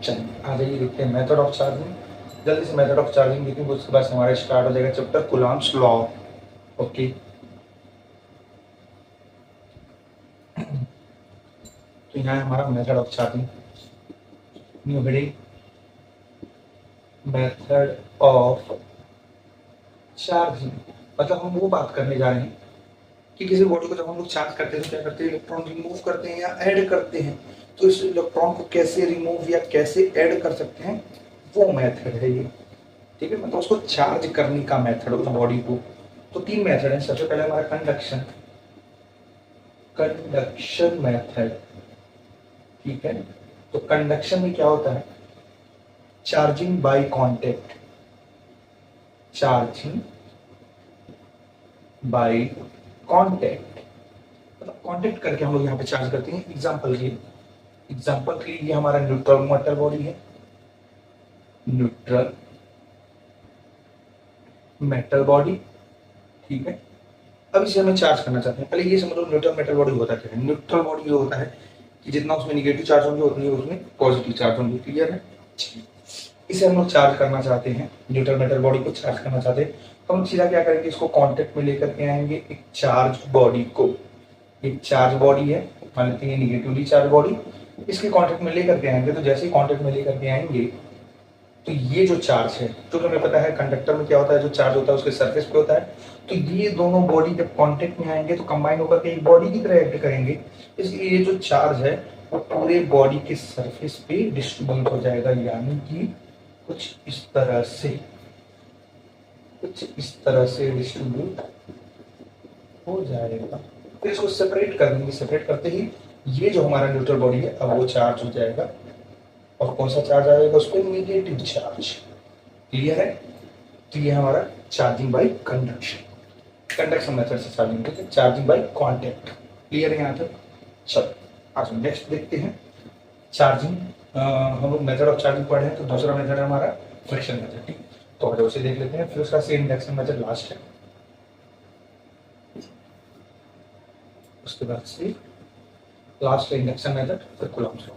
चलिए आ जाइए, देखते हैं मेथड ऑफ चार्जिंग। जल्दी से मेथड ऑफ चार्जिंग देखेंगे, उसके बाद हमारा स्टार्ट हो जाएगा चैप्टर कूलम्ब्स लॉ। ओके, तो यहाँ है हमारा method of charging. New heading, method of charging. मतलब हम वो बात करने जा रहे हैं कि किसी बॉडी को जब हम लोग चार्ज करते हैं तो क्या करते हैं, इलेक्ट्रॉन रिमूव करते हैं या ऐड करते हैं। तो इस इलेक्ट्रॉन को कैसे रिमूव या कैसे ऐड कर सकते हैं, वो मेथड है ये। ठीक है, मतलब उसको चार्ज करने का मेथड उस बॉडी को। तो तीन मेथड है। सबसे पहले हमारा कंडक्शन, कंडक्शन मेथड। ठीक है, तो कंडक्शन में क्या होता है, charging by contact, charging by contact, मतलब कांटेक्ट करके हम लोग यहाँ पे चार्ज करते हैं। एग्जांपल के लिए ये हमारा न्यूट्रल मेटल बॉडी है, न्यूट्रल मेटल बॉडी। ठीक है, अब इसे हमें चार्ज करना चाहते हैं। पहले ये समझो न्यूट्रल मेटल बॉडी होता क्या है। न्यूट्रल बॉडी ये होता है कि जितना उसमें निगेटिव चार्ज होंगे उतनी उसमें पॉजिटिव चार्ज होंगे। क्लियर है, इसे हम लोग चार्ज करना चाहते हैं, न्यूट्रल मेटल बॉडी को चार्ज करना चाहते हैं। तो हम सीधा क्या करेंगे, इसको कांटेक्ट में लेकर के आएंगे एक चार्ज बॉडी को। एक चार्ज बॉडी है, मान लेते हैं निगेटिवली चार्ज बॉडी, इसके कांटेक्ट में लेकर के आएंगे। तो जैसे ही कांटेक्ट में लेकर के आएंगे तो ये जो चार्ज है, जो हमें पता है कंडक्टर में क्या होता है, जो चार्ज होता है उसके सरफेस पे होता है। तो ये दोनों बॉडी जब कांटेक्ट में आएंगे तो कंबाइन होकर के एक बॉडी की तरह एक्ट करेंगे। इसलिए ये जो चार्ज है वो पूरे बॉडी के सरफेस पे डिस्ट्रीब्यूट हो जाएगा, यानी कि कुछ इस तरह से, कुछ इस तरह से डिस्ट्रीब्यूट हो जाएगा। फिर इसको सेपरेट कर देंगे। सेपरेट करते ही ये जो हमारा न्यूट्रल बॉडी है अब वो चार्ज हो जाएगा। और कौन सा चार्ज आएगा उस पर, निगेटिव चार्ज। क्लियर है, तो ये हमारा charging by conduction, conduction method से चार्जिंग करते हैं, चार्जिंग बाय कांटेक्ट। क्लियर है यहाँ तक। चलो आज नेक्स्ट देखते हैं चार्जिंग। हम लोग मेथड ऑफ चार्जिंग पढ़े हैं, तो दूसरा मेथड है हमारा फ्रिक्शन मेथड। ठीक, तो आज उसे देख लेते हैं। फिर उसका से इंडक्शन मेथड लास्ट है, उसके बाद से लास्ट है इंडक्शन मेथड, फिर कूलम्ब्स लॉ।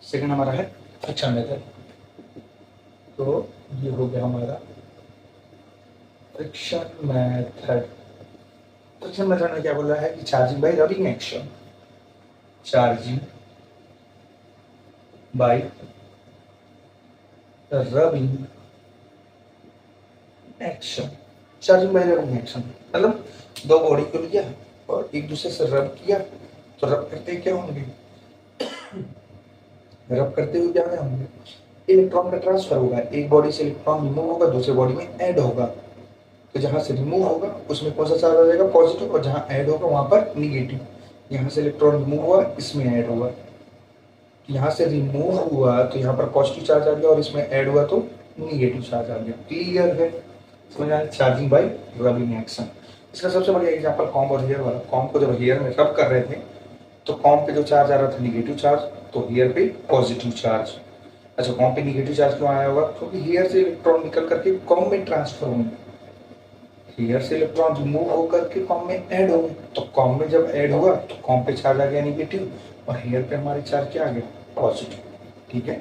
सेकंड हमारा है फ्रिक्शन मेथड। तो ये हो गया हमारा फ्रिक्शन मेथड। फ्रिक्शन मेथड में क्या बोल रहा है कि charging by rubbing action, charging by rubbing action, charging by rubbing action मतलब दो बॉडी को लिया और एक दूसरे से रब किया। तो रब करते क्या होंगे, रब करते हुए क्या होंगे, इलेक्ट्रॉन का ट्रांसफर होगा। एक बॉडी से इलेक्ट्रॉन रिमूव होगा, दूसरे बॉडी में ऐड होगा। तो जहां से रिमूव होगा उसमें कौन सा चार्ज आ जाएगा, पॉजिटिव, और जहां ऐड होगा वहां पर निगेटिव। यहाँ से इलेक्ट्रॉन रिमूव हुआ, इसमें ऐड हुआ। यहाँ से रिमूव हुआ तो यहाँ पर पॉजिटिव चार्ज आ गया, और इसमें ऐड हुआ तो निगेटिव चार्ज आ गया। क्लियर है, समझ आया, चार्जिंग बाय रबिंग एक्शन। इसका सबसे बढ़िया एग्जांपल कॉम्ब और हेयर वाला। कॉम्ब को जब हेयर में रब कर रहे थे तो कॉम्ब पे जो चार्ज आ रहा था निगेटिव चार्ज, तो हेयर पे पॉजिटिव चार्ज। अच्छा, कॉम्ब पे निगेटिव चार्ज क्यों आया होगा, क्योंकि हेयर से इलेक्ट्रॉन निकल करके कॉम्ब में ट्रांसफर होंगे। हेयर से इलेक्ट्रॉन रिमूव होकर के कॉम्ब में ऐड होंगे, तो कॉम्ब में जब ऐड हुआ तो कॉम्ब पे चार्ज आ गया निगेटिव, और हेयर पे हमारे चार्ज क्या आ गया, पॉजिटिव। ठीक है,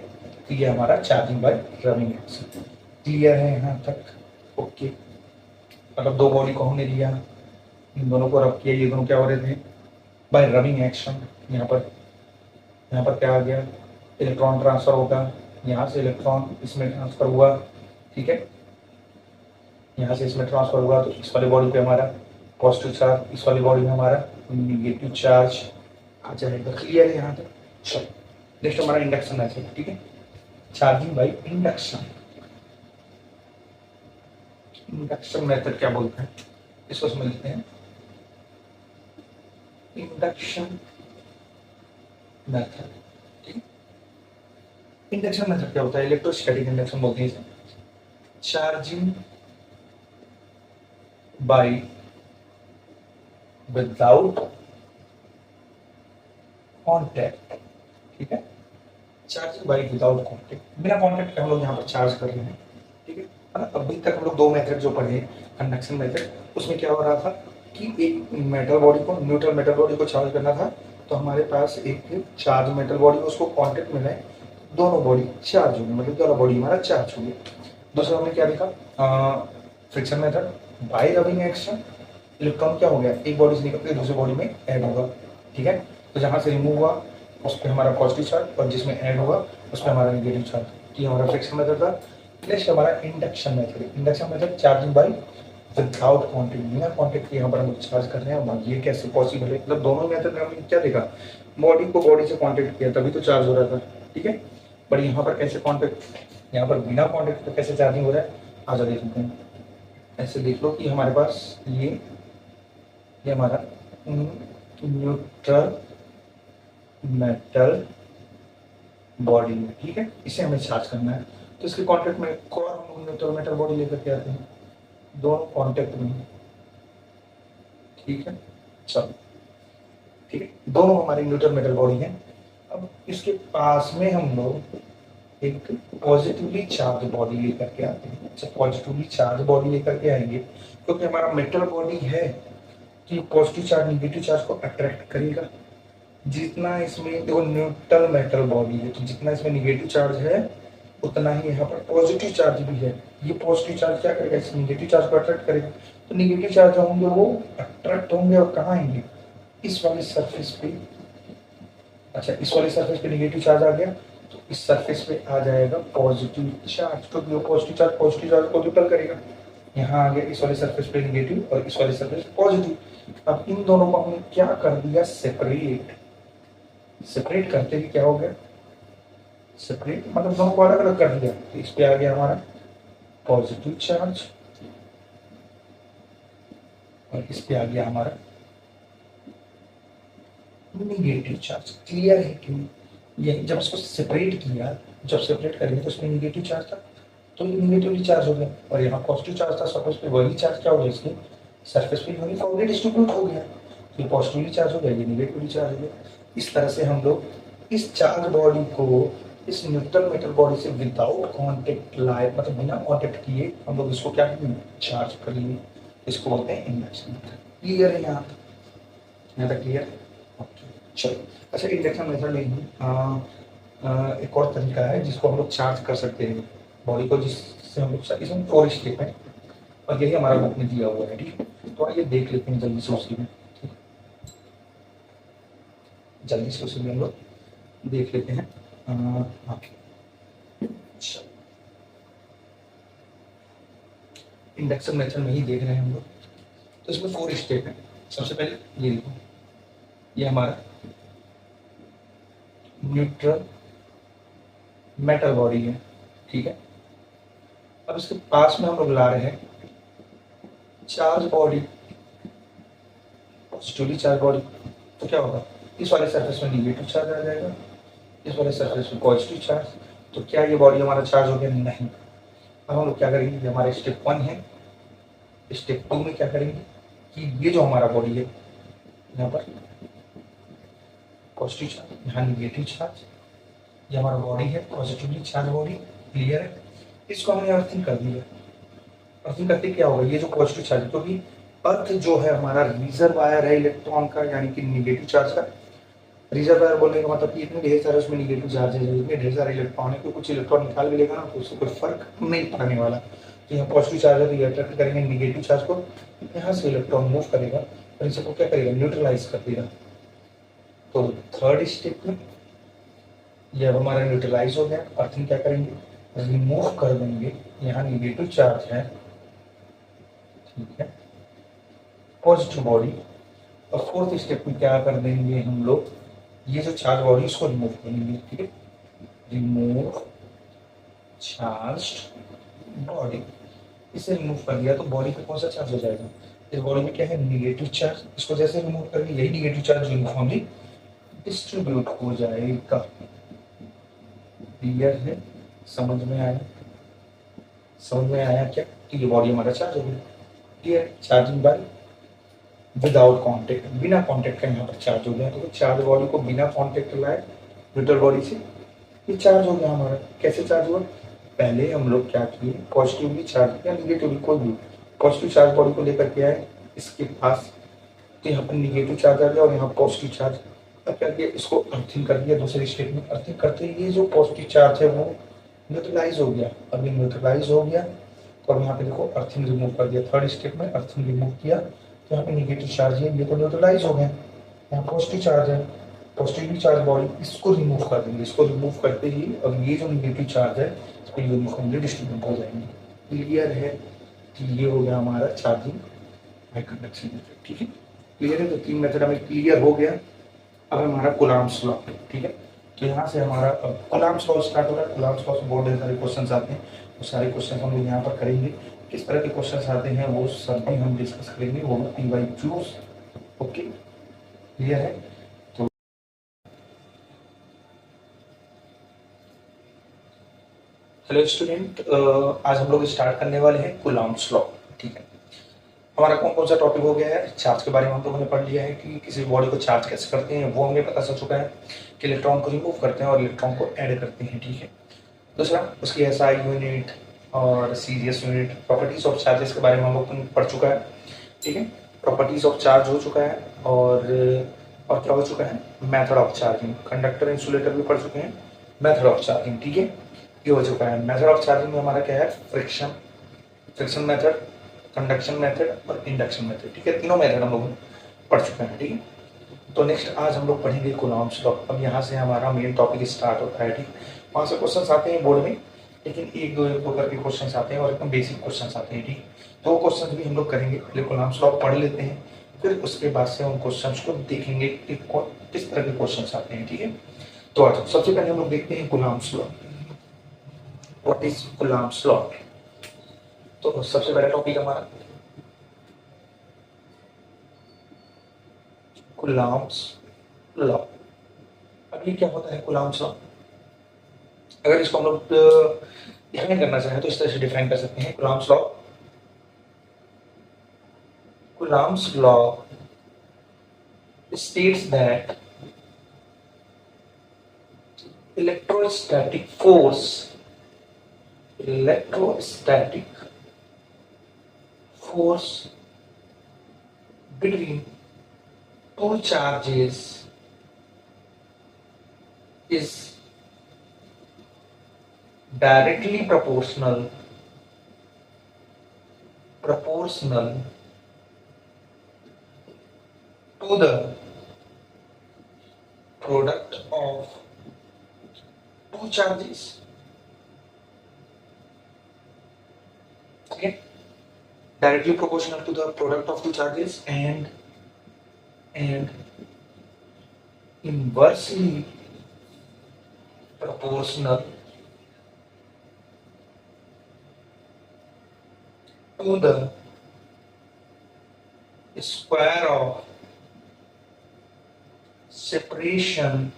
तो ये हमारा charging by rubbing action. Clear है यहाँ तक। ओके, मतलब दो बॉडी को हमने लिया, इन दोनों को रब किया, ये दोनों क्या हो रहे थे, बाय रबिंग एक्शन। यहाँ पर क्या आ गया, इलेक्ट्रॉन ट्रांसफर होगा, यहाँ से इलेक्ट्रॉन इसमें ट्रांसफर हुआ। ठीक है, यहाँ से इसमें ट्रांसफर हुआ तो इस वाली बॉडी पे हमारा पॉजिटिव चार्ज, इस वाली बॉडी में हमारा निगेटिव चार्ज आ जाएगा। क्लियर है यहाँ तक। चलो नेक्स्ट हमारा इंडक्शन है। ठीक है, charging by induction. Induction method क्या बोलते हैं, इसको समझते हैं। इंडक्शन मेथड, ठीक, इंडक्शन मेथड क्या होता है, इलेक्ट्रोस्टैटिक इंडक्शन बोलते हैं इसे। Charging by without contact. ठीक है, चार्जिंग बाय विदाउट कांटेक्ट, बिना कांटेक्ट के हम लोग यहाँ पर चार्ज कर रहे हैं। ठीक है, अभी तक हम लोग दो मेथड जो पढ़े, कंडक्शन मेथड, उसमें क्या हो रहा था कि एक मेटल बॉडी को, न्यूट्रल मेटल बॉडी को चार्ज करना था तो हमारे पास एक चार्ज मेटल बॉडी उसको कांटेक्ट मिला है, दोनों बॉडी चार्ज हो गई, मतलब दोनों बॉडी हमारा चार्ज हो गया। दूसरा हमने क्या देखा, friction method, bye rubbing action electron क्या हो गया, एक बॉडी से निकल के दूसरी बॉडी में ऐड होगा, ठीक है। तो जहाँ से रिमूव हुआ उस पर हमारा पॉजिटिव चार्ज और जिसमें ऐड हुआ उस पर हमारा नेगेटिव चार्ज। ये हमारा फ्रिक्शन मेथड था। नेक्स्ट हमारा induction method. Induction method charging by without contact, बिना कॉन्टेक्ट के यहाँ पर हम चार्ज कर रहे हैं। ये कैसे पॉसिबल है, मतलब दोनों मेथड में हमने क्या देखा, बॉडी को बॉडी से कॉन्टेक्ट किया तभी तो चार्ज हो रहा था, ठीक है। बट यहाँ पर कैसे कॉन्टेक्ट, यहाँ पर बिना कॉन्टेक्ट तो कैसे चार्जिंग हो रहा है, आजा देख लेते हैं। ऐसे देख लो कि हमारे पास ये हमारा न्यूट्रल मेटल बॉडी है, ठीक है। इसे हमें चार्ज करना है, तो इसके कॉन्टेक्ट में एक और हम न्यूट्रल मेटल बॉडी लेकर के आते हैं, दोनों कॉन्टेक्ट में, ठीक है। चलो ठीक है, दोनों हमारी न्यूट्रल मेटल बॉडी है। अब इसके पास में हम लोग एक पॉजिटिवली चार्ज बॉडी लेकर के आते हैं। अच्छा, पॉजिटिवली चार्ज बॉडी लेकर के आएंगे क्योंकि हमारा मेटल बॉडी है तो ये पॉजिटिव चार्ज निगेटिव चार्ज को अट्रैक्ट करेगा। जितना इसमें देखो न्यूट्रल मेटल बॉडी है तो जितना इसमें निगेटिव चार्ज है उतना ही यहाँ पर पॉजिटिव चार्ज भी है। ये पॉजिटिव चार्ज क्या करेगा, इस निगेटिव चार्ज को अट्रैक्ट करेगा। तो निगेटिव चार्ज जो होंगे वो अट्रैक्ट होंगे और कहाँ आएंगे, इस वाले सरफेस पे। अच्छा, इस वाले सरफेस पे निगेटिव चार्ज आ गया तो इस सरफेस पे आ जाएगा पॉजिटिव चार्ज, क्योंकि वो पॉजिटिव चार्ज को रिपेल करेगा। यहाँ आ गया इस वाले सरफेस पे निगेटिव और इस वाले सरफेस पॉजिटिव। अब इन दोनों को हमने क्या कर दिया, सेपरेट करते ही क्या हो गया, सेपरेट मतलब दोनों को अलग अलग कर दिया। तो इस पे आ गया हमारा पॉजिटिव चार्ज और इस पे आ गया हमारा निगेटिव चार्ज। क्लियर है कि ये जब इसको सेपरेट किया, जब सेपरेट करेंगे तो इसमें निगेटिव चार्ज था तो ये निगेटिवली चार्ज हो गया और यहाँ पॉजिटिव चार्ज था सरफेस पे, वही चार्ज क्या हो गया इसके सरफेस पे यूनिफॉर्मली डिस्ट्रीब्यूट हो गया। तो ये पॉजिटिवली चार्ज हो गया, ये निगेटिवली चार्ज हो गया। इस तरह से हम लोग इस चार्ज बॉडी को इस न्यूट्रल मेटल बॉडी से विदाउट कॉन्टेक्ट लाए, मतलब बिना कॉन्टेक्ट किए हम लोग इसको क्या करेंगे, चार्ज कर लिए। इसको बोलते हैं इंडक्शन मेथड। क्लियर है यहाँ तक क्लियर है। चलो, अच्छा इंडक्शन मेथड में ही एक और तरीका है जिसको हम लोग चार्ज कर सकते हैं बॉडी को, जिससे हम लोग इसमें 4 स्टेप है और यही हमारा बुक में दिया हुआ है, ठीक है। तो आइए देख लेते हैं जल्दी से उसी में, जल्दी से उसी में हम लोग देख लेते हैं। इंडक्शन मेथड में ही देख रहे हैं हम लोग। तो इसमें 4 स्टेप है। सबसे पहले ये देखो, ये हमारा न्यूट्रल मेटल बॉडी है, ठीक है। अब इसके पास में हम लोग ला रहे हैं charge body, positively charge body. तो क्या होगा, इस वाले सरफेस में निगेटिव चार्ज आ जाएगा, इस वाले सरफेस में पॉजिटिव चार्ज। तो क्या ये बॉडी हमारा चार्ज हो गया, नहीं। अब हम लोग क्या करेंगे, ये हमारे स्टेप 1 है। स्टेप 2 में क्या करेंगे कि ये जो हमारा बॉडी है यहाँ पर पॉजिटिव चार्ज, यहाँ निगेटिव चार्ज, ये हमारा बॉडी है पॉजिटिवली चार्ज बॉडी। क्लियर है, इसको हमने अर्थिंग कर दिया। अर्थिंग करते क्या होगा, ये जो पॉजिटिव चार्ज, क्योंकि अर्थ जो है हमारा रिजर्वायर है इलेक्ट्रॉन का, यानी कि निगेटिव चार्ज का। रिजर्वायर बोलने का मतलब कि इतने ढेर सारे उसमें निगेटिव चार्ज है, इतने ढेर सारे इलेक्ट्रॉन है कि कुछ इलेक्ट्रॉन निकाल भी लेगा ना तो उससे कोई फर्क नहीं पड़ने वाला। तो यहाँ पॉजिटिव चार्ज है तो ये अट्रैक्ट करेंगे निगेटिव चार्ज को, यहाँ से इलेक्ट्रॉन मूव करेगा और इसे को क्या करेगा, न्यूट्रलाइज कर देगा। तो थर्ड स्टेप में ये अब हमारा न्यूट्रलाइज हो गया। अर्थिंग क्या करेंगे, रिमूव कर देंगे, यहाँ निगेटिव चार्ज है, ठीक है, पॉजिटिव बॉडी। और फोर्थ स्टेप में क्या कर देंगे हम लोग, ये जो चार्ज बॉडी इसको रिमूव करेंगे, ठीक है, रिमूव चार्ज बॉडी। इसे रिमूव कर दिया तो बॉडी पे कौन सा चार्ज हो जाएगा, इस बॉडी में क्या है, निगेटिव चार्ज। इसको जैसे रिमूव करेंगे यही निगेटिव चार्ज यूनिफॉर्मली डिस्ट्रीब्यूट हो जाएगा। क्लियर है, समझ में आया, समझ में आया क्या, तो ये बॉडी हमारा चार्ज हो गया। Clear, charging by without contact, बिना कॉन्टेक्ट का यहाँ पर चार्ज हो गया। तो चार्ज बॉडी को बिना कॉन्टेक्ट लाए न्यूट्रल बॉडी से, ये चार्ज हो गया हमारा। कैसे चार्ज हुआ, पहले हम लोग क्या किए, पॉजिटिवली चार्ज या निगेटिवली कोई भी पॉजिटिव चार्ज बॉडी को लेकर के आए इसके पास, तो यहाँ पर निगेटिव चार्ज आ गया और यहाँ पॉजिटिव चार्ज अब क्या किया, इसको अर्थिंग कर दिया दूसरे स्टेट में। अर्थिंग करते ही ये जो पॉजिटिव चार्ज है वो न्यूट्रलाइज हो गया। अब ये न्यूट्रलाइज हो गया तो अब यहाँ पे देखो अर्थिंग रिमूव कर दिया, थर्ड स्टेप में अर्थिंग रिमूव किया तो यहाँ पे निगेटिव चार्ज है, ये तो न्यूट्रलाइज हो गया। यहाँ पॉजिटिव चार्ज है, पॉजिटिवली चार्ज बॉडी, इसको रिमूव कर देंगे। इसको रिमूव करते ही अब ये जो निगेटिव चार्ज है इस पर यूनिफॉर्मली डिस्ट्रीब्यूट हो जाएंगे। क्लियर है कि ये हो गया हमारा चार्जिंग बाय कंडक्शन मेथड। ठीक है, क्लियर है। तो तीन मेथड हमें क्लियर हो गया। अब हमारा कूलम्ब्स लॉ, ठीक है। तो यहाँ से हमारा अब कूलम्ब्स लॉ स्टार्ट हो रहा है। कूलम्ब्स लॉ से बहुत ढेर सारे क्वेश्चन आते हैं, वो सारे क्वेश्चन हम लोग यहाँ पर करेंगे। किस तरह के क्वेश्चन आते हैं वो सब भी हम डिस्कस करेंगे, वो P by Qs. Okay, clear है। तो हेलो स्टूडेंट, आज हम लोग स्टार्ट करने वाले हैं कूलम्ब्स लॉ। ठीक है, हमारा कौन कौन सा टॉपिक हो गया है। चार्ज के बारे में हम लोगों ने पढ़ लिया है कि किसी बॉडी को चार्ज कैसे करते हैं, वो हमें पता चल चुका है कि इलेक्ट्रॉन को रिमूव करते हैं और इलेक्ट्रॉन को ऐड करते हैं। ठीक है, दूसरा उसकी एसआई यूनिट और CGS unit, properties of charges के बारे में हम लोग पढ़ चुका है। ठीक है, प्रॉपर्टीज ऑफ चार्ज हो चुका है और क्या हो चुका है, method of charging, conductor insulator भी पढ़ चुके हैं, मेथड ऑफ चार्जिंग। ठीक है, ये हो चुका है। मेथड ऑफ चार्जिंग में हमारा क्या है, फ्रिक्शन मेथड, कंडक्शन मेथड और इंडक्शन मेथड। ठीक है, तीनों मेथड हम लोग पढ़ चुके हैं। ठीक है, तो नेक्स्ट आज हम लोग पढ़ेंगे कूलम्ब्स लॉ। अब यहाँ से हमारा मेन टॉपिक स्टार्ट होता है। ठीक, वहाँ से क्वेश्चन आते हैं बोर्ड में, लेकिन एक दो करके क्वेश्चन आते हैं और एकदम बेसिक क्वेश्चन आते हैं। ठीक, तो वो क्वेश्चन भी हम लोग करेंगे। पहले कूलम्ब्स लॉ पढ़ लेते हैं, फिर उसके बाद से उन क्वेश्चन को देखेंगे कि किस तरह के क्वेश्चन आते हैं। ठीक है, तो आज सबसे पहले हम लोग देखते हैं Coulomb's law. What is Coulomb's law? तो सबसे पहला टॉपिक हमारा कूलम्ब्स लॉ। अब ये क्या होता है कूलम्ब्स लॉ? अगर इसको हम लोग डिफाइन करना चाहें तो इस तरह से डिफाइन कर सकते हैं। Coulomb's law states that electrostatic force between two charges is directly proportional to the product of two charges. Okay, directly proportional to the product of two charges and inversely proportional to the square of separation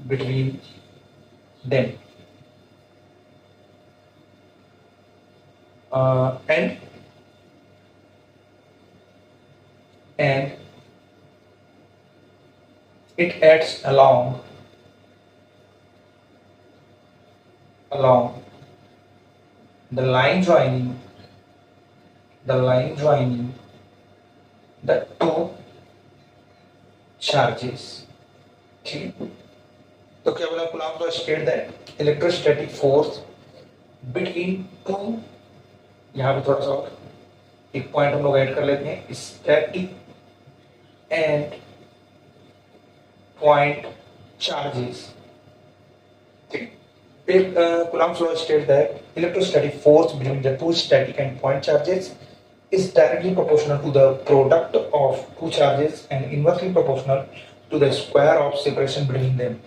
between them, and it acts along the line joining the two charges. ठीक है, तो क्या बोला, Coulomb's law state that electrostatic force between two, यहाँ पे थोड़ा सा और एक पॉइंट हम लोग ऐड कर लेते हैं, स्टैटिक एंड पॉइंट चार्जेस। ठीक, एक Coulomb's law state that electrostatic force between the two static and point charges is directly proportional to the product of two charges and inversely proportional to the square of separation between them,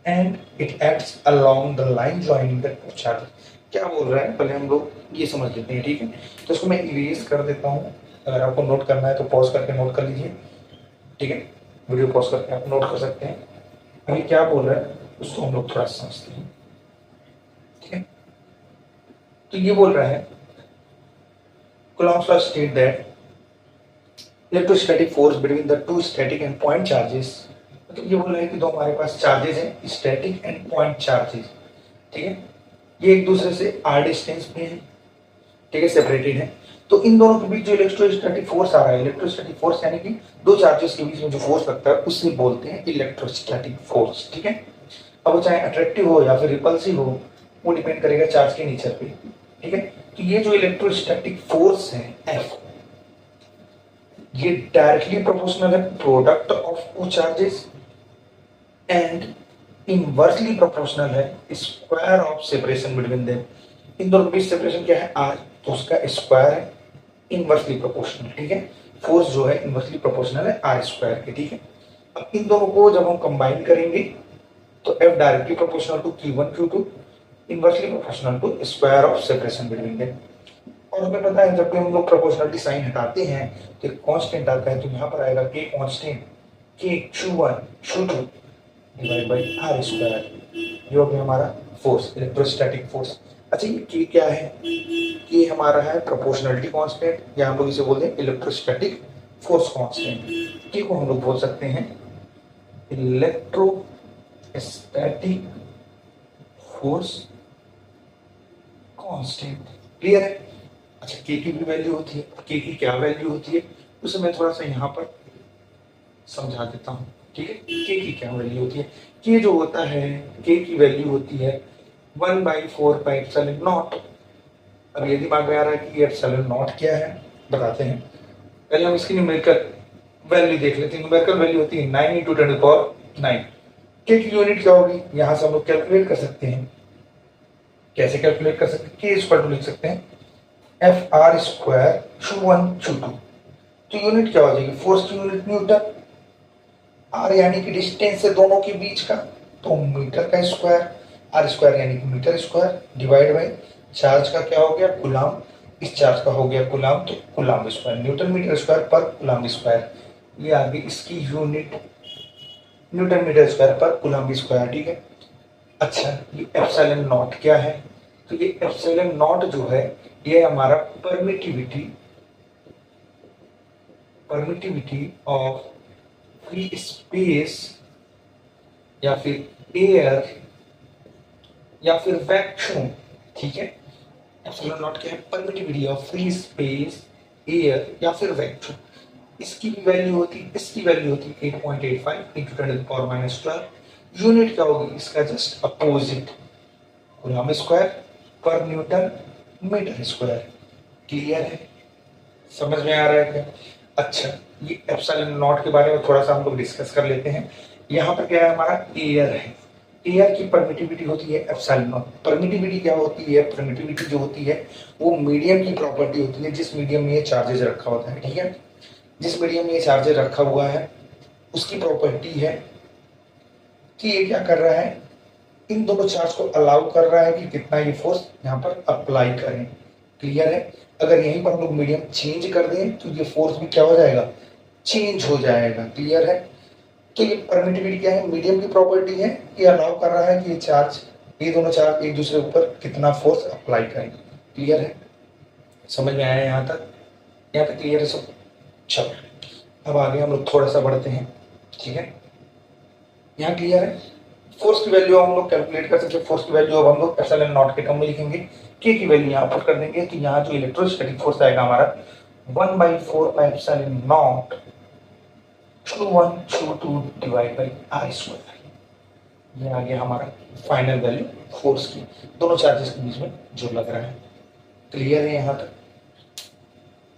and it acts along the line joining the two charges. क्या बोल रहा है पहले हम लोग ये समझ लेते हैं। ठीक है, तो इसको मैं इरेज कर देता हूँ। अगर आपको नोट करना है तो पॉज करके नोट कर लीजिए। ठीक है, वीडियो पॉज करके आप नोट कर सकते हैं। अभी क्या बोल रहा है उसको हम लोग थोड़ा समझते हैं। ठीक है, तो ये बोल रहा है Coulomb's law state that electrostatic force between the two static and point charges, मतलब ये बोल रहा है कि दो हमारे पास चार्जेस हैं, स्टैटिक एंड पॉइंट चार्जेस। ठीक है, ये एक दूसरे से r डिस्टेंस पे हैं। ठीक है, सेपरेटेड है। तो इन दोनों के बीच जो इलेक्ट्रोस्टैटिक फोर्स आ रहा है, इलेक्ट्रोस्टैटिक फोर्स यानी कि दो चार्जेस के बीच में जो फोर्स लगता है उसे बोलते हैं इलेक्ट्रोस्टैटिक फोर्स। ठीक है, अब वो चाहे अट्रैक्टिव हो या फिर रिपल्सिव हो, वो डिपेंड करेगा चार्ज के नेचर पे। ठीक है, तो ये जो इलेक्ट्रोस्टैटिक फोर्स है एफ, ये डायरेक्टली प्रोपोर्शनल है product of two charges and inversely proportional है square of separation between them. इन दोनों के बीच सेपरेशन क्या है, आर, तो उसका स्क्वायर है इनवर्सली प्रोपोर्शनल। ठीक है, फोर्स जो है इनवर्सली प्रोपोर्शनल है आर स्क्वायर के। ठीक है, अब इन दोनों को जब हम कंबाइन करेंगे तो F directly proportional to Q1 Q2 inversely proportional to square of separation between them. और हमें पता है जब भी हम लोग प्रोपोर्शनलिटी साइन हटाते हैं तो एक कांस्टेंट आता है, तो यहाँ पर आएगा के कांस्टेंट के Q1 Q2 divide by R square, ये हो गया हमारा फोर्स, इलेक्ट्रोस्टैटिक फोर्स। अच्छा ये के क्या है, ये हमारा है प्रोपोर्शनलिटी कांस्टेंट या हम लोग इसे बोलते हैं इलेक्ट्रोस्टैटिक फोर्स कांस्टेंट। के को हम लोग बोल सकते हैं इलेक्ट्रोस्टैटिक फोर्स कांस्टेंट। क्लियर है? अच्छा के की भी वैल्यू होती है, के की क्या वैल्यू होती है उसे मैं थोड़ा सा यहाँ पर समझा देता हूँ। ठीक है, के की क्या वैल्यू होती है, के जो होता है के की वैल्यू होती है 1/4πε0। अब ये दिमाग में आ रहा है कि ε0 क्या है, बताते हैं। पहले हम इसकी न्यूमेरिकल वैल्यू देख लेते हैं। न्यूमेरिकल वैल्यू होती है 9 × 10⁹। के की यूनिट क्या होगी, यहां से हम लोग कैलकुलेट कर सकते हैं। कैसे कैलकुलेट कर सकते हैं, के इक्वल टू लिख सकते हैं F R square Q1 Q2। तो यूनिट क्या हो जाएगी, फोर्स की यूनिट न्यूटन, आर यानी कि डिस्टेंस है दोनों के बीच का, तो मीटर का स्क्वायर, आर स्क्वायर यानी कि metre square divide by charge का क्या हो गया कूलाम, इस चार्ज का हो गया कूलाम, तो coulomb square, newton metre square पर कूलाम स्क्वायर, ये आ गई इसकी यूनिट न्यूटन मीटर स्क्वायर पर कूलाम स्क्वायर। ठीक है, अच्छा ये एप्सिलॉन नॉट क्या है, तो ये एप्सिलॉन नॉट जो है ये हमारा परमिटिविटी ऑफ फ्री स्पेस या फिर एयर या फिर वैक्यूम। ठीक है, एप्सिलॉन नॉट क्या है, permittivity of free space, air या फिर वैक्यूम। इसकी भी वैल्यू होती है, इसकी वैल्यू होती है 8.85 × 10⁻12। यूनिट क्या होगी, इसका जस्ट अपोजिट, कूलम स्क्वायर पर न्यूटन मीटर स्क्वायर। क्लियर है, समझ में आ रहा है क्या? अच्छा ये एप्सिलॉन नॉट के बारे में थोड़ा सा हम लोग डिस्कस कर लेते हैं। यहाँ पर क्या है, हमारा एयर है, एयर की परमिटिविटी होती है एप्सिलॉन नॉट। परमिटिविटी क्या होती है, परमिटिविटी जो होती है वो मीडियम की प्रॉपर्टी होती है, जिस मीडियम में ये चार्जेज रखा होता है। ठीक है, जिस मीडियम में ये चार्जेज रखा हुआ है उसकी प्रॉपर्टी है कि ये क्या कर रहा है, इन दोनों चार्ज को अलाउ कर रहा है कि कितना ये फोर्स यहाँ पर अप्लाई करें। क्लियर है, अगर यहीं पर हम लोग मीडियम चेंज कर दें तो ये फोर्स भी क्या हो जाएगा, चेंज हो जाएगा। क्लियर है, तो ये परमिटिविटी क्या है, मीडियम की प्रॉपर्टी है, ये अलाउ कर रहा है कि ये चार्ज, ये दोनों चार्ज एक दूसरे के ऊपर कितना फोर्स अप्लाई करें। क्लियर है, समझ में आया यहाँ तक, यहाँ तक क्लियर है सब? चलो अब आगे हम लोग थोड़ा सा बढ़ते हैं। ठीक है, यहाँ क्लियर है, फोर्स की वैल्यू हम लोग कैलकुलेट कर सकते हैं। फोर्स की वैल्यू अब हम लोग एप्सिलॉन नॉट के टर्म में लिखेंगे, के की वैल्यू यहाँ पुट कर देंगे, तो यहाँ जो इलेक्ट्रोस्टैटिक फोर्स आएगा हमारा 1/4πε0 Q1 Q2 divide by R square. ये आ गया हमारा फाइनल वैल्यू फोर्स की दोनों चार्जेस के बीच में जो लग रहा है। क्लियर है यहाँ तक?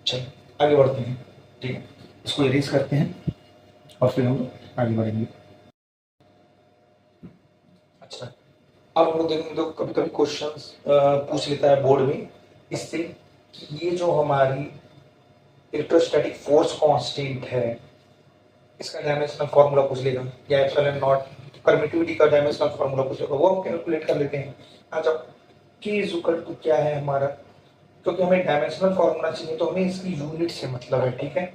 चलिए आगे बढ़ते हैं। ठीक है, इसको इरेज करते हैं और फिर हम लोग आगे बढ़ेंगे। अच्छा अब हम लोग देखेंगे तो कभी कभी क्वेश्चंस पूछ लेता है बोर्ड में इससे कि ये जो हमारी इलेक्ट्रोस्टैटिक फोर्स कांस्टेंट है इसका डायमेंशनल फार्मूला पूछ लेगा, या एप्सिलॉन नॉट परमिटिविटी का डायमेंशनल फार्मूला पूछ लेगा, वो हम कैलकुलेट कर लेते हैं। अच्छा के इज इक्वल टू क्या है हमारा, क्योंकि हमें डायमेंशनल फार्मूला चाहिए तो हमें इसकी यूनिट से मतलब है। ठीक है,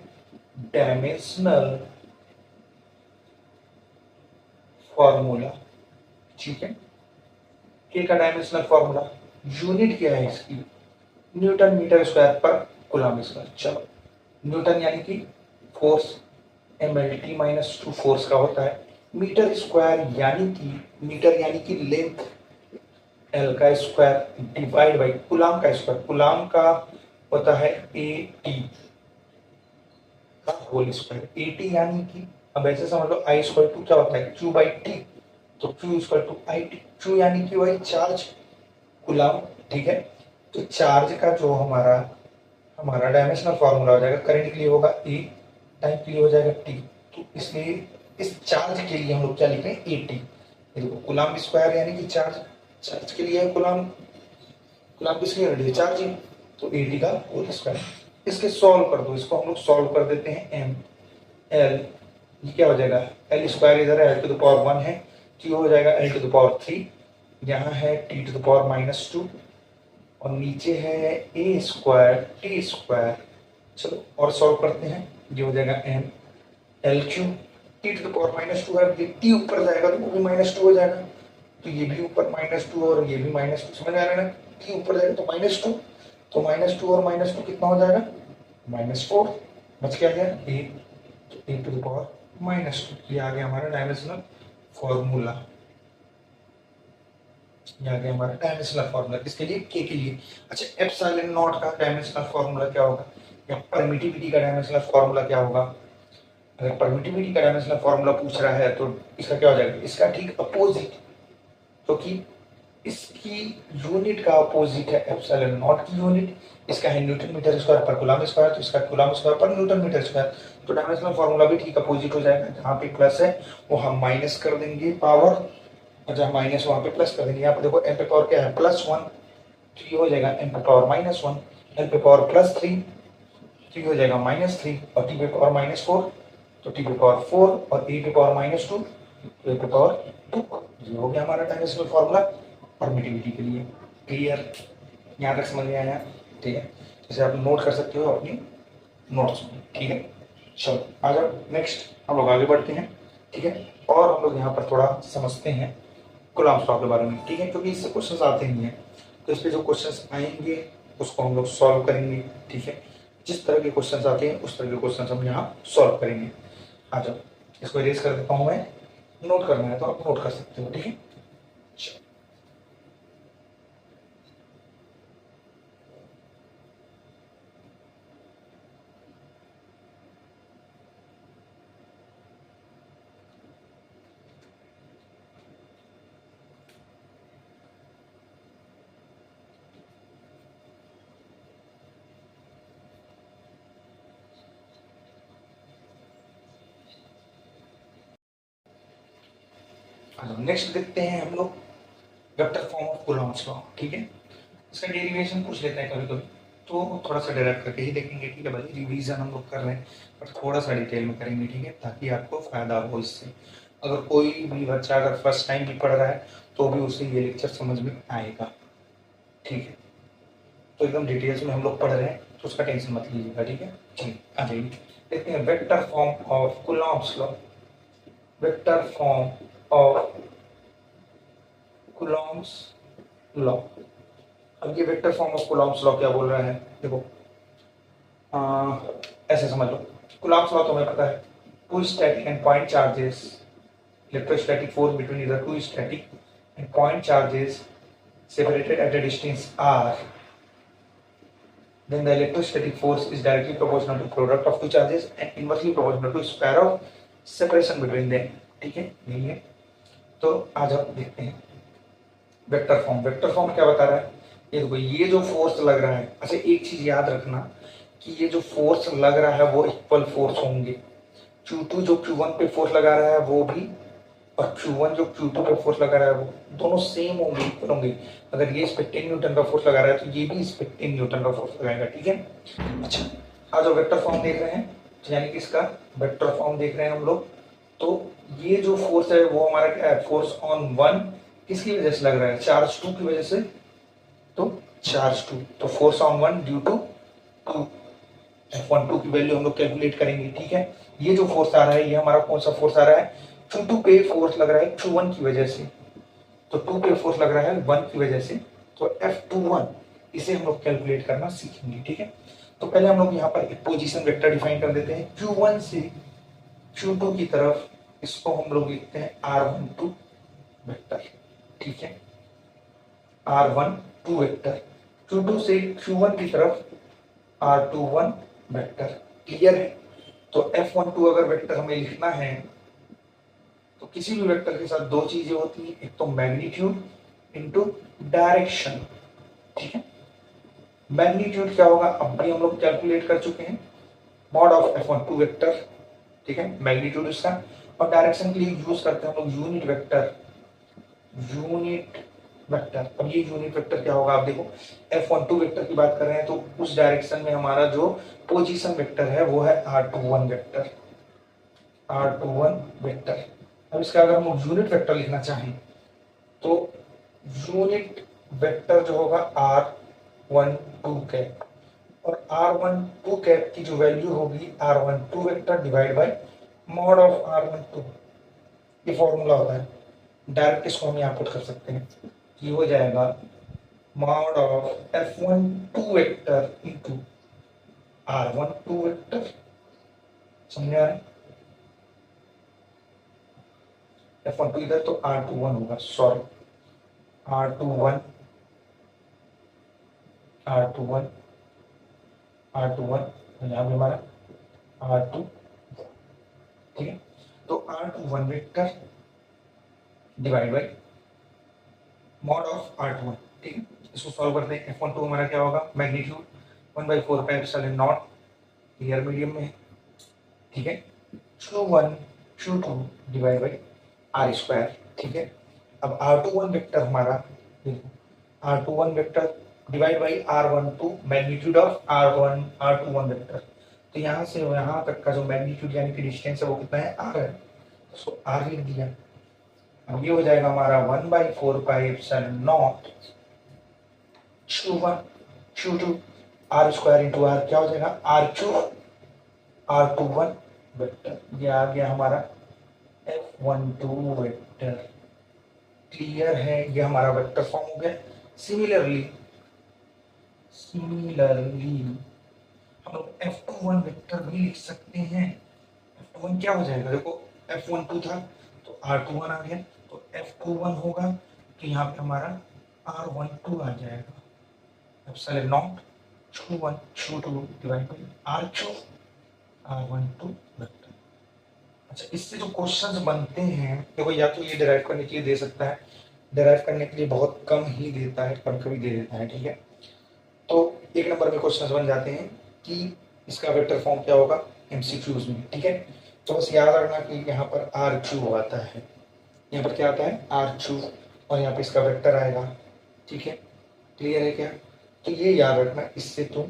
डायमेंशनल फार्मूला, ठीक है, के का डायमेंशनल फार्मूला, यूनिट क्या है इसकी, न्यूटन मीटर स्क्वायर पर कूलम स्क्वायर। चलो न्यूटन यानी कि फोर्स, mlt - 2 फोर्स का होता है, मीटर स्क्वायर यानी कि लेंथ, l का स्क्वायर डिवाइड बाई कूलम का स्क्वायर। कूलम का होता है ए टी का होल स्क्वायर। ए टी यानी कि अब ऐसे समझ लो आई स्क्वायर टू क्या होता है क्यू बाई टी, तो Q square to I T, Q यानी कि वही चार्ज गुलाम, ठीक है। तो चार्ज का जो हमारा हमारा डायमेंशनल फॉर्मूला हो जाएगा, करंट के लिए होगा ए, टाइम के लिए हो जाएगा टी। तो इसलिए इस चार्ज के लिए हम लोग क्या लिख रहे हैं ए टी। देखो कुलाम स्क्वायर यानी कि चार्ज, चार्ज के लिए है कुलाम, कुलाम किसके लिए है चार्जिंग, तो ए टी का होल स्क्वायर। इसके सॉल्व कर दो, इसको हम लोग सॉल्व कर देते हैं एम एल, ये क्या हो जाएगा एल स्क्वायर इधर है L to the power one है, तो ये हो जाएगा L to the power three, यहाँ है T to the power minus two, और नीचे है ए स्क्वायर टी स्क्वायर। चलो और सॉल्व करते हैं, ये हो जाएगा M L Q T to the power minus two है, टी ऊपर जाएगा तो वो भी माइनस टू हो जाएगा, तो ये भी ऊपर माइनस टू और ये भी माइनस टू, समझ आ रहा है ना, टी ऊपर जाएगा तो माइनस टू, तो माइनस टू और माइनस टू कितना हो जाएगा माइनस फोर, बच क्या गया ए, तो A to the power minus two, ये आ गया हमारा डायमेंशनल फॉर्मूला, ये आ गया हमारा डायमेंशनल फॉर्मूला किसके लिए के लिए। अच्छा एप्सिलॉन नॉट का डायमेंशनल फॉर्मूला क्या होगा, या परमिटिविटी का डायमेंशनल फॉर्मूला क्या होगा। अगर परमिटिविटी का डायमेंशनल फॉर्मूला पूछ रहा है तो इसका क्या हो जाएगा, इसका ठीक अपोजिट, क्योंकि इसकी यूनिट का अपोजिट है एप्सिलॉन नॉट की यूनिट, इसका है न्यूटन मीटर स्क्वायर पर कूलम स्क्वायर, तो इसका कूलम स्क्वायर पर न्यूटन मीटर स्क्वायर, तो डायमेंशनल फॉर्मूला भी ठीक अपोजिट हो जाएगा, जहाँ पे प्लस है वो हम माइनस कर देंगे पावर, और जहाँ माइनस वहाँ पे प्लस कर देंगे। यहाँ पे देखो एम पे पावर क्या है प्लस वन, तो ये हो जाएगा एम पे पावर माइनस वन, एल पे पावर प्लस थ्री, तो ये हो जाएगा माइनस थ्री, और टी पे पावर माइनस फोर, तो टी पे पावर फोर, और ए पे पावर माइनस टू, तो ए पे पावर टू, ये हो गया हमारा डायमेंशनल फॉर्मूला परमिटिविटी के लिए। क्लियर, यहाँ तक समझ में आया, ठीक है। जैसे आप नोट कर सकते हो अपनी नोट्स में, ठीक है। चलो आ जाओ नेक्स्ट हम लोग आगे बढ़ते हैं, ठीक है। और हम लोग यहाँ पर थोड़ा समझते हैं कूलम्ब लॉ के बारे में, ठीक है, क्योंकि इससे क्वेश्चंस आते ही हैं, तो इस पे जो क्वेश्चंस आएंगे उसको हम लोग सॉल्व करेंगे, ठीक है। जिस तरह के क्वेश्चंस आते हैं उस तरह के क्वेश्चंस हम यहाँ सॉल्व करेंगे। आ जाओ इसको इरेज कर देता हूँ मैं, नोट करना है तो आप नोट कर सकते हो, ठीक है। नेक्स्ट देखते हैं हम लोग vector form of coulomb law, ठीक है। इसका डेरिवेशन पूछ लेते हैं कभी कभी, तो थोड़ा सा डायरेक्ट करके ही देखेंगे, ठीक है भाई, रिवीजन हम लोग कर रहे हैं पर थोड़ा सा डिटेल में करेंगे, ठीक है, ताकि आपको फायदा हो इससे। अगर कोई भी बच्चा अगर फर्स्ट टाइम भी पढ़ रहा है तो भी उसे ये लेक्चर समझ में आएगा, ठीक है। तो एकदम डिटेल्स में हम लोग पढ़ रहे हैं तो उसका टेंशन मत लीजिएगा, ठीक है। ठीक आ जाइए देखते हैं vector form of coulomb law, vector form of coulomb law. अब ये vector form of coulomb law क्या बोल रहा है, देखो ऐसे समझ लो, कूलम्ब लॉ तो हमें पता है, two static and point charges, electrostatic force between either two static and point charges separated at a distance r, then the electrostatic force is directly proportional to product of two charges and inversely proportional to square of separation between them, ठीक है, यही है। तो आज हम देखते हैं vector form. Vector form क्या बता रहा है, ये देखो ये जो फोर्स लग रहा है, अच्छा एक चीज याद रखना कि ये जो फोर्स लग रहा है वो इक्वल फोर्स होंगे, Q2 जो Q1 पे फोर्स लगा रहा है वो भी, और Q1 जो Q2 पे फोर्स लगा रहा है वो दोनों सेम होंगे, इक्वल होंगे। अगर ये इस पे 10 न्यूटन का फोर्स लगा रहा है तो ये भी इस पे 10 न्यूटन का फोर्स लगाएगा, ठीक है। अच्छा आज जो वेक्टर फॉर्म देख रहे हैं, तो यानी कि इसका वेक्टर फॉर्म देख रहे हैं हम लोग, तो ये जो फोर्स है वो हमारा क्या है, फोर्स ऑन वन किसकी वजह से लग रहा है, चार्ज टू की वजह से, तो चार्ज टू, तो force on one due to two, F12 की वैल्यू हम लोग कैलकुलेट करेंगे, ठीक है। ये जो फोर्स आ रहा है ये हमारा कौन सा फोर्स आ रहा है, Q2 पे फोर्स लग रहा है Q1 की वजह से, तो 2 पे फोर्स लग रहा है 1 की वजह से, तो F21 इसे हम लोग कैलकुलेट करना सीखेंगे, ठीक है। तो पहले हम लोग यहाँ पर एक पोजीशन वेक्टर डिफाइन कर देते हैं, Q1 से Q2 की तरफ, इसको हम लोग लिखते हैं R12 वेक्टर, ठीक है, R12 वेक्टर। Q2 से Q1 की तरफ R21 वेक्टर। क्लियर है? तो F12 अगर वेक्टर हमें लिखना है तो किसी भी वेक्टर के साथ दो चीजें होती हैं, एक तो मैग्नीट्यूड इनटू डायरेक्शन। ठीक है, मैग्नीट्यूड क्या होगा अब भी हम लोग कैलकुलेट कर चुके हैं, मॉड ऑफ F12 वेक्टर। ठीक है, मैग्नीट्यूड इसका। और डायरेक्शन के लिए यूज करते हैं हम लोग यूनिट वेक्टर। यूनिट वेक्टर, अब ये यूनिट वेक्टर क्या होगा आप देखो, F12 वेक्टर की बात कर रहे हैं तो उस डायरेक्शन में हमारा जो पोजीशन वेक्टर है वो है R21 वेक्टर। R21 vector. अब इसका अगर हम यूनिट वेक्टर लिखना चाहें तो यूनिट वेक्टर जो होगा R12 कैप, और R12 कैप की जो वैल्यू होगी R12 vector divide by mod of R12। ये फॉर्मूला होता है, डायरेक्ट इसको हम यहाँ पुट कर सकते हैं। ये हो जाएगा mod of F12 vector into R12 vector. समझा है? F12 इधर तो R21 होगा, सॉरी R21 R21 R21 यहाँ पे हमारा R2। ठीक है, तो R21 vector divide by mod of R21। ठीक है, इसको सॉल्व करते हैं। F12 हमारा क्या होगा, magnitude 1/4 pi epsilon not, clear medium में है। ठीक है, Q1 Q2 divide by R square. ठीक है, अब R21 वेक्टर हमारा देखो, R21 vector divide by R12 magnitude of R21 vector. तो यहाँ से यहाँ तक का जो मैग्नीट्यूड यानी कि डिस्टेंस है वो कितना है, R है, सो R लिख दिया। अब ये हो जाएगा हमारा 1/4 pi epsilon nought Q1 Q2 R square into R, क्या हो जाएगा R21 वेक्टर। ये आ गया हमारा F12 वेक्टर। क्लियर है? ये हमारा वेक्टर फॉर्म हो गया। सिमिलरली हम लोग F21 वेक्टर भी लिख सकते हैं। F21 क्या हो जाएगा, देखो F12 था तो R21 आ गया, तो F21 होगा तो यहाँ पे हमारा R12 आ जाएगा, epsilon nought Q1 Q2 divide by R12 vector. अच्छा, इससे जो क्वेश्चंस बनते हैं देखो, या तो ये डिराइव करने के लिए दे सकता है, डिराइव करने के लिए बहुत कम ही देता है, कभी कभी दे देता है। ठीक है, तो एक नंबर में क्वेश्चंस बन जाते हैं कि इसका वेक्टर फॉर्म क्या होगा एमसीक्यूज में। ठीक है, तो बस याद रखना कि यहाँ पर आर क्यू आता है, यहाँ पर क्या आता है आर क्यू, और यहाँ पे इसका वेक्टर आएगा। ठीक है, क्लियर है क्या? तो ये याद रखना, इससे तुम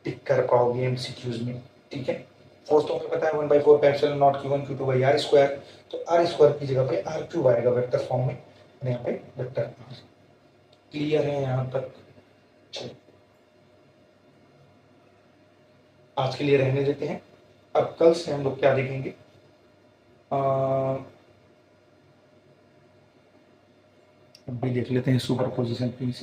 टिक कर पाओगे एमसीक्यूज में। ठीक है, फोर्थ तो हमें पता है 1/4 pi epsilon nought Q1 Q2 by R square, तो आर स्क्वायर की जगह पे आर क्यूब आएगा वेक्टर फॉर्म में, और यहाँ पे वेक्टर आर। क्लियर है यहाँ तक? चलो आज के लिए रहने देते हैं, अब कल से हम लोग क्या देखेंगे, अभी देख लेते हैं सुपरपोजिशन प्रिंसिपल।